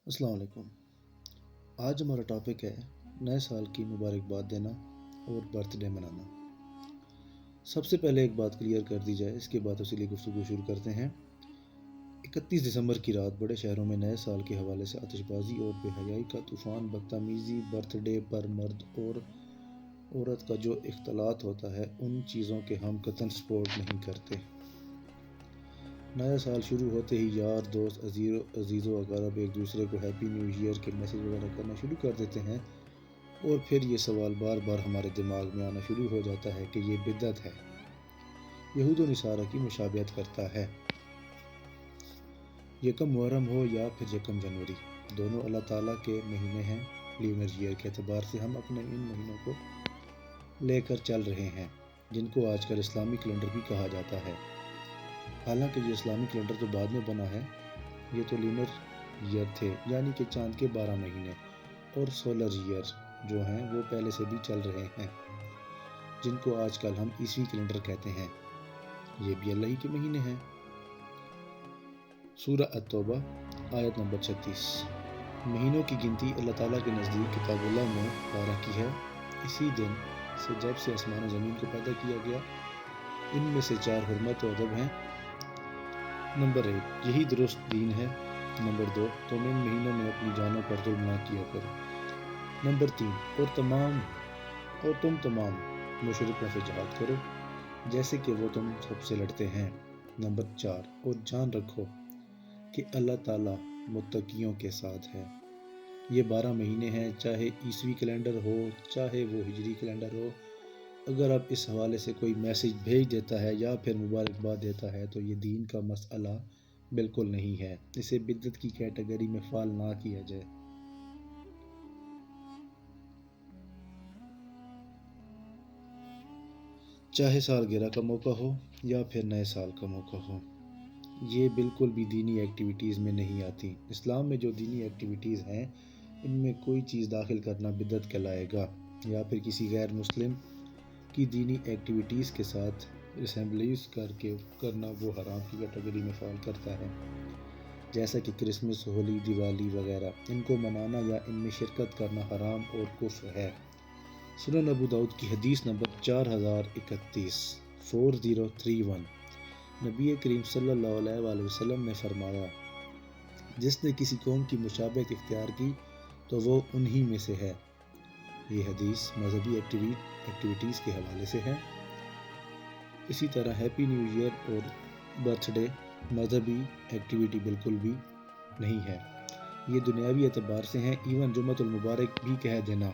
अस्सलाम वालेकुम। आज हमारा टॉपिक है नए साल की मुबारकबाद देना और बर्थडे मनाना। सबसे पहले एक बात क्लियर कर दी जाए, इसके बाद तफसीली गुफ्तगू शुरू करते हैं। 31 दिसंबर की रात बड़े शहरों में नए साल के हवाले से आतिशबाजी और बेहयाई का तूफ़ान, बदतमीज़ी, बर्थडे पर मर्द और औरत का जो इख्तलात होता है, उन चीज़ों के हम कतई सपोर्ट नहीं करते। नया साल शुरू होते ही यार दोस्त अजीज़ो अकारब एक दूसरे को हैप्पी न्यू ईयर के मैसेज वगैरह करना शुरू कर देते हैं, और फिर ये सवाल बार बार हमारे दिमाग में आना शुरू हो जाता है कि ये बिदअत है, यहूद व नसारा की मुशाबियत करता है। यकम मुहर्रम हो या फिर यकम जनवरी, दोनों अल्लाह ताला के महीने हैं। ल्यूनर ईयर के एतबार से हम अपने इन महीनों को लेकर चल रहे हैं, जिनको आजकल इस्लामी कैलेंडर भी कहा जाता है। हालांकि ये इस्लामी कैलेंडर तो बाद में बना है, ये तो ल्यूनर ईयर थे, यानी कि चांद के 12 महीने, और सोलर ईयर जो हैं वो पहले से भी चल रहे हैं, जिनको आजकल हम ईसवी कैलेंडर कहते हैं। ये भी अल्लाह ही के महीने हैं। सूरह अत-तौबा आयत नंबर 36। महीनों की गिनती अल्लाह ताला के नज़दीक किताबुल्लाह में 12 की है। इसी दिन से जब से आसमान ज़मीन को पैदा किया गया, इनमें से 4 हुर्मत और अदब हैं। नंबर 1, यही दुरुस्त दीन है। नंबर 2, तुम इन महीनों में अपनी जानों पर जुल्म ना किया करो। नंबर 3, और तुम तमाम मुशरिकों से जिहाद करो, जैसे कि वो तुम सबसे लड़ते हैं। नंबर 4, और जान रखो कि अल्लाह ताला मुत्तकियों के साथ है। ये 12 महीने हैं, चाहे ईसवी कैलेंडर हो चाहे वो हिजरी कैलेंडर हो। अगर अब इस हवाले से कोई मैसेज भेज देता है या फिर मुबारकबाद देता है तो ये दीन का मसला बिल्कुल नहीं है। इसे बिद्दत की कैटेगरी में फाल ना किया जाए। चाहे सालगिरह का मौका हो या फिर नए साल का मौका हो, ये बिल्कुल भी दीनी एक्टिविटीज़ में नहीं आती। इस्लाम में जो दीनी एक्टिविटीज़ हैं, इनमें कोई चीज़ दाखिल करना बिद्दत कहलाएगा, या फिर किसी गैर मुस्लिम की दीनी एक्टिविटीज़ के साथ असेंबलीज करना वो हराम की कैटेगरी में फॉल करता है। जैसा कि क्रिसमस, होली, दिवाली वगैरह, इनको मनाना या इनमें शिरकत करना हराम और कुफ्र है। सुनन अबू दाऊद की हदीस नंबर 4031 4031, नबी करीम सल्लल्लाहु अलैहि वसल्लम ने फरमाया, जिसने किसी कौम की मुशाबहत इख्तियार की तो वो उन्हीं में से है। ये हदीस मजहबी एक्टिविटीज़ के हवाले से है। इसी तरह हैप्पी न्यू ईयर और बर्थडे मजहबी एक्टिविटी बिल्कुल भी नहीं है, ये दुनियावी एतबार से हैं। इवन जुम्मतुल मुबारक भी कह देना,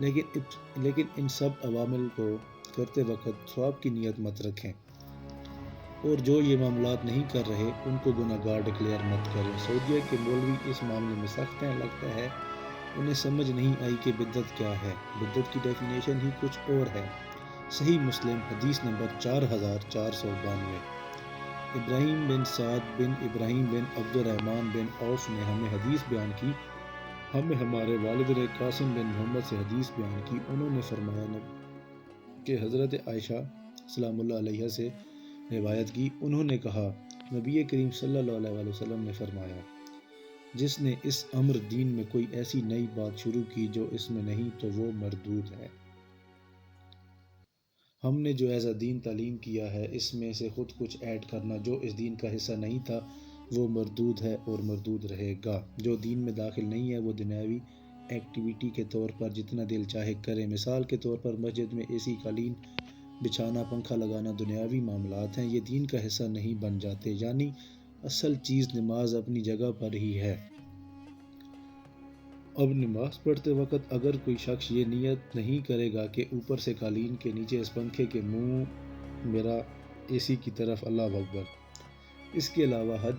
लेकिन इन सब अवामिल को करते वक्त सवाब की नीयत मत रखें, और जो ये मामलात नहीं कर रहे उनको गुनहगार डिक्लेयर मत करें। सऊदीया के मौलवी इस मामले में सख्त हैं, लगता है उन्हें समझ नहीं आई कि बिद्दत क्या है। बिद्दत की डेफिनेशन ही कुछ और है। सही मुस्लिम हदीस नंबर 4492, इब्राहिम बिन साद बिन इब्राहिम बिन अब्दुर्रहमान बिन औफ ने हमें हदीस बयान की, हमें हमारे वालिद ने कासिम बिन मोहम्मद से हदीस बयान की। उन्होंने फरमाया कि हज़रत आयशा सलामुल्लाह अलैहा से रिवायत की, उन्होंने कहा, नबी करीम सल्लल्लाहु अलैहि वसल्लम ने फरमाया, जिसने इस अम्र दीन में कोई ऐसी नई बात शुरू की जो इसमें नहीं तो वो मरदूद है। हमने जो ऐसा दीन तालीम किया है, इसमें से खुद कुछ ऐड करना जो इस दीन का हिस्सा नहीं था वो मरदूद है और मरदूद रहेगा। जो दीन में दाखिल नहीं है वो दुनियावी एक्टिविटी के तौर पर जितना दिल चाहे करे। मिसाल के तौर पर मस्जिद में एसी, कालीन बिछाना, पंखा लगाना दुनियावी मामलात हैं, ये दीन का हिस्सा नहीं बन जाते। यानी असल चीज़ नमाज अपनी जगह पर ही है। अब नमाज पढ़ते वक्त अगर कोई शख्स ये नियत नहीं करेगा कि ऊपर से कालीन के नीचे इस पंखे के मुंह मेरा एसी की तरफ, अल्लाह अकबर। इसके अलावा हज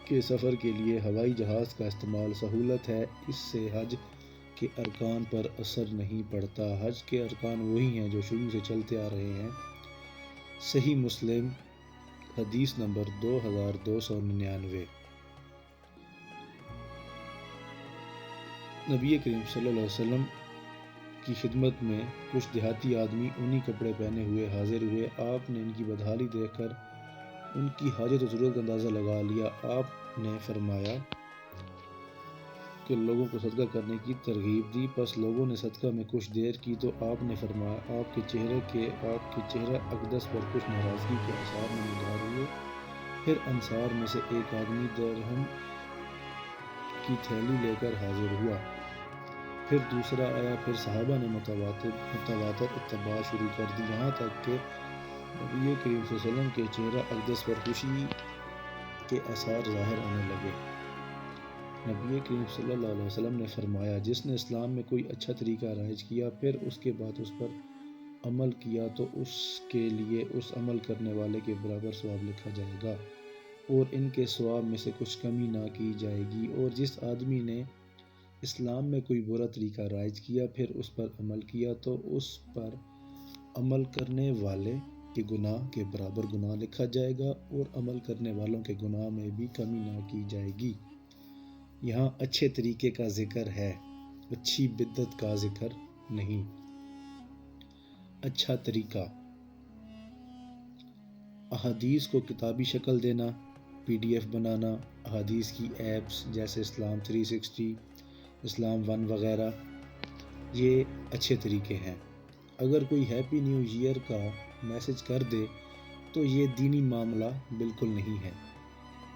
के सफ़र के लिए हवाई जहाज़ का इस्तेमाल सहूलत है, इससे हज के अरकान पर असर नहीं पड़ता। हज के अरकान वही हैं जो शुरू से चलते आ रहे हैं। सही मुस्लिम हदीस नंबर 2299, नबी करीम सल्लल्लाहु अलैहि वसल्लम की खिदमत में कुछ देहाती आदमी ऊनी कपड़े पहने हुए हाजिर हुए। आपने इनकी बदहाली देखकर उनकी हाजत और ज़रूरत का अंदाज़ा लगा लिया। आपने फरमाया, کہ لوگوں کو صدقہ کرنے کی ترغیب دی۔ پس لوگوں نے صدقہ میں کچھ دیر کی تو آپ نے فرمایا آپ کے چہرہ اقدس پر کچھ ناراضگی کے آثار نمودار ہوئے۔ پھر انصار میں سے ایک آدمی درہم کی تھیلی لے کر حاضر ہوا، پھر دوسرا آیا، پھر صحابہ نے متواتر اتباع شروع کر دی، یہاں تک کہ نبی کریم صلی اللہ علیہ وسلم کے چہرہ اقدس پر خوشی کے آثار ظاہر ہونے لگے۔ نبی کریم صلی اللہ علیہ وسلم نے فرمایا جس نے اسلام میں کوئی اچھا طریقہ رائج کیا پھر اس کے بعد اس پر عمل کیا تو اس کے لیے اس عمل کرنے والے کے برابر ثواب لکھا جائے گا اور ان کے ثواب میں سے کچھ کمی نہ کی جائے گی، اور جس آدمی نے اسلام میں کوئی برا طریقہ رائج کیا پھر اس پر عمل کیا تو اس پر عمل کرنے والے کے گناہ کے برابر گناہ لکھا جائے گا اور عمل کرنے والوں کے گناہ میں بھی کمی نہ کی جائے گی۔ یہاں اچھے طریقے کا ذکر ہے، اچھی بدعت کا ذکر نہیں۔ اچھا طریقہ: احادیث کو کتابی شکل دینا، PDF بنانا، احادیث کی ایپس جیسے اسلام 360، اسلام 1 وغیرہ، یہ اچھے طریقے ہیں۔ اگر کوئی ہیپی نیو ایئر کا میسج کر دے تو یہ دینی معاملہ بالکل نہیں ہے۔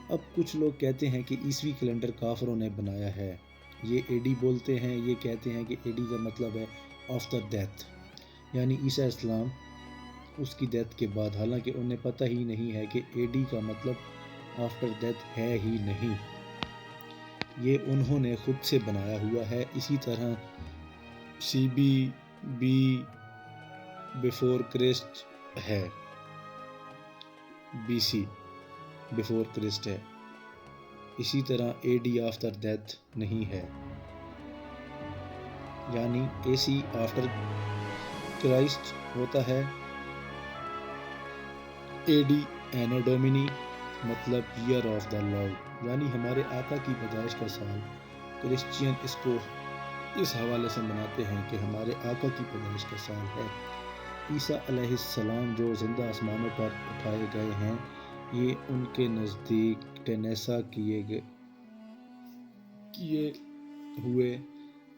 اب کچھ لوگ کہتے ہیں کہ عیسوی کیلنڈر کافروں نے بنایا ہے، یہ AD بولتے ہیں، یہ کہتے ہیں کہ AD کا مطلب ہے آفٹر ڈیتھ، یعنی عیسیٰ السلام اس کی ڈیتھ کے بعد، حالانکہ انہیں پتہ ہی نہیں ہے کہ AD کا مطلب آفٹر ڈیتھ ہے ہی نہیں، یہ انہوں نے خود سے بنایا ہوا ہے۔ اسی طرح CB بیفور کرسٹ ہے، BC بیفور کرسٹ ہے، اسی طرح AD آفٹر ڈیتھ نہیں ہے، یعنی AC آفٹر کرائسٹ ہوتا ہے، AD اینو ڈومینی مطلب ایئر آف دا لارڈ، یعنی ہمارے آقا کی پیدائش کا سال۔ کرسچین اس کو اس حوالے سے مناتے ہیں کہ ہمارے آقا کی پیدائش کا سال ہے۔ عیسیٰ علیہ السلام جو زندہ آسمانوں پر اٹھائے گئے ہیں، یہ ان کے نزدیک ٹینیسا کیے ہوئے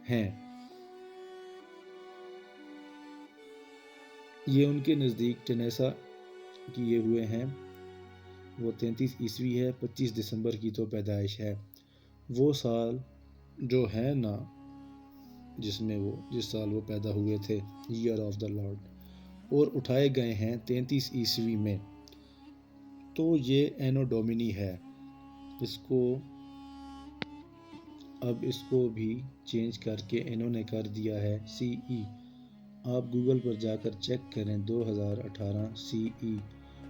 ہیں، یہ ان کے نزدیک ٹینیسا کیے ہوئے ہیں، وہ 33 عیسوی ہے، 25 دسمبر کی تو پیدائش ہے۔ وہ سال جو ہے نا جس سال وہ پیدا ہوئے تھے، ایئر آف دا لارڈ، اور اٹھائے گئے ہیں 33 عیسوی میں، تو یہ اینو ڈومینی ہے۔ اب اس کو بھی چینج کر کے انہوں نے کر دیا ہے CE۔ آپ گوگل پر جا کر چیک کریں، 2018 CE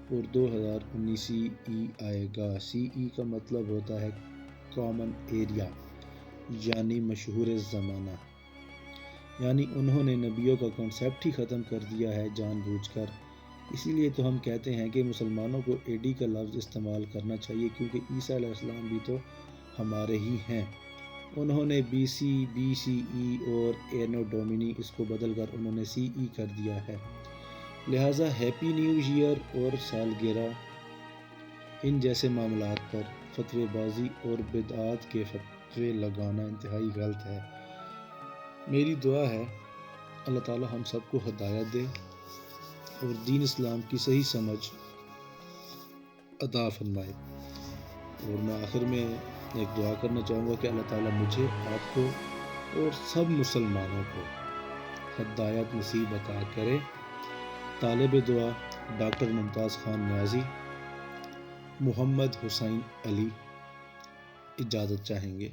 اور 2019 CE آئے گا۔ CE کا مطلب ہوتا ہے کامن ایریا، یعنی مشہور زمانہ، یعنی انہوں نے نبیوں کا کنسیپٹ ہی ختم کر دیا ہے جان بوجھ کر۔ اسی لیے تو ہم کہتے ہیں کہ مسلمانوں کو AD کا لفظ استعمال کرنا چاہیے، کیونکہ عیسیٰ علیہ السلام بھی تو ہمارے ہی ہیں۔ انہوں نے BC BCE اور اینو ڈومینی اس کو بدل کر انہوں نے CE کر دیا ہے، لہٰذا ہیپی نیو ایئر اور سالگرہ ان جیسے معاملات پر فتوے بازی اور بدعات کے فتوے لگانا انتہائی غلط ہے۔ میری دعا ہے اللہ تعالی ہم سب کو ہدایت دے اور دین اسلام کی صحیح سمجھ عطا فرمائے۔ اور میں آخر میں ایک دعا کرنا چاہوں گا کہ اللہ تعالیٰ مجھے، آپ کو اور سب مسلمانوں کو ہدایت نصیب عطا کرے۔ طالب دعا ڈاکٹر ممتاز خان نیازی، محمد حسین علی اجازت چاہیں گے۔